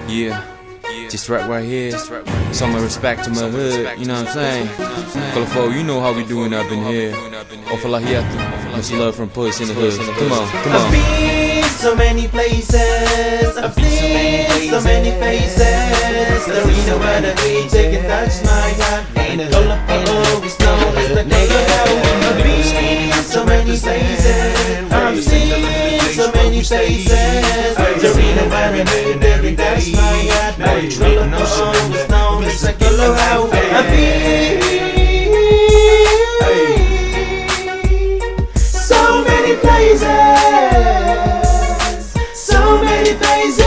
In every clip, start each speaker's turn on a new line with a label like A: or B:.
A: Yeah, just right here. Some respect to my hood, you know what I'm saying? Colorful, you know how we doing up in here. Ofalahiatu, much love from Puss in the hood. Come on.
B: I've been so many places, I've seen so many faces. There ain't nobody who can touch my heart. Ain't a colorful, it's known as the color. I've been so many places, I've seen so many faces. There ain't nobody who can touch my heart. Colorful, it's known as the color. I've been so many places, so many places.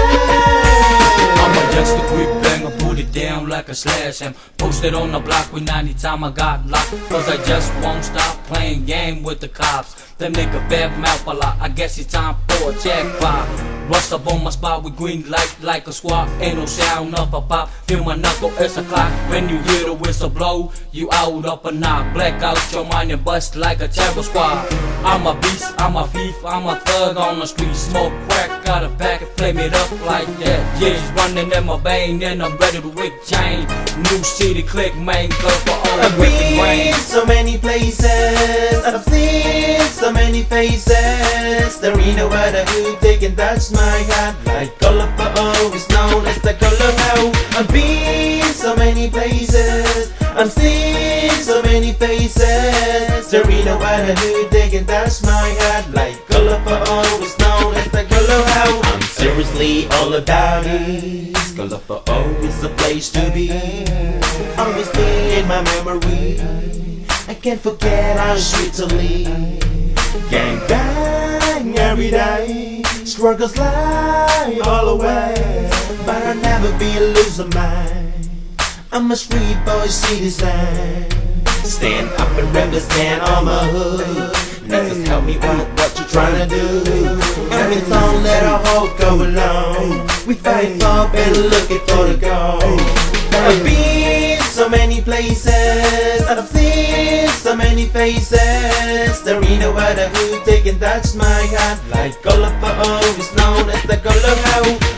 C: I'm just a quick bang, I put it down like a slash and post it on the block when anytime I got locked. Cause I just won't stop playing game with the cops. That nigga bad mouth a lot, I guess it's time for a jackpot. Rust up on my spot with green light like a squad. Ain't no sound of a pop. Feel my knuckle, it's a clock. When you hear the whistle blow, you out up a knock. Black out your mind and bust like a terror squad. I'm a beast, I'm a thief, I'm a thug on the street. Smoke crack, got a pack and flame it up like that. Yeah, it's running in my vein and I'm ready to whip chain. New city click, main club for all
B: I've
C: the rain.
B: been so many places, I've seen so many faces. There ain't nobody who can touch my heart like colorful, it's known as the color. I've been so many places, I've seen so many faces. There ain't nobody who can touch my heart like colorful, it's known as the color. I'm seriously all about it. Colorful is a place to be. Always be in my memory. I can't forget how sweet to leave. Gang bang every day. Struggles lie all away. But I'll never be a loser, man. I'm a street boy citizen. Stand up and represent all my hood. Niggas tell me what you're trying to do. And we don't let our hope go alone. We fight for better, looking for the goal. I've been so many places, I've seen so many faces. There ain't nobody who can touch my heart like colorful, it's known as the color.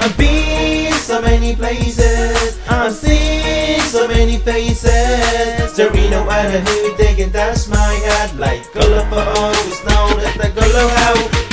B: I've been so many places, I've seen so many faces. There ain't nobody who can touch my heart like colorful, it's known as the color.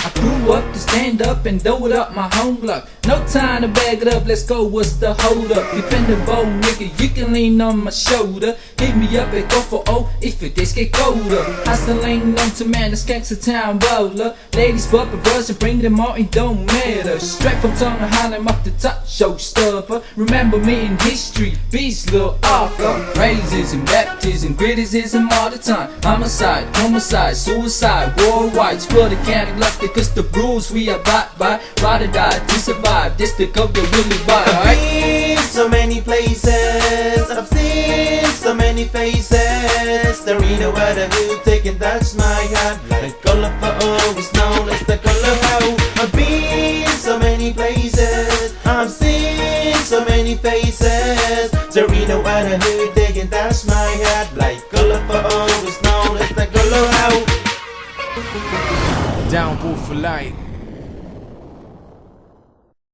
D: I grew up to stand up and dote up my home block. No time to bag it up, let's go, what's the hold up? Dependable nigga, you can lean on my shoulder. Hit me up and go for O if it is get colder. Hustling on to man, this gangsta town roller. Ladies bump and rush and bring them all, it don't matter. Straight from tongue to Harlem off the top, showstopper. Remember me in history, beast little Arthur. Praises and baptism, criticism all the time. Homicide, suicide, worldwide. Squad the county left it cause the rules we abide by. Ride or die to survive, this the code that we live by.
B: I've been so many places, I've seen so many faces. There ain't nobody who can touch my heart like colorful, it's known as the color. I've been so many places, I've seen so many faces. There ain't nobody who can touch my heart like colorful, it's known as the color.
A: Down booth for light.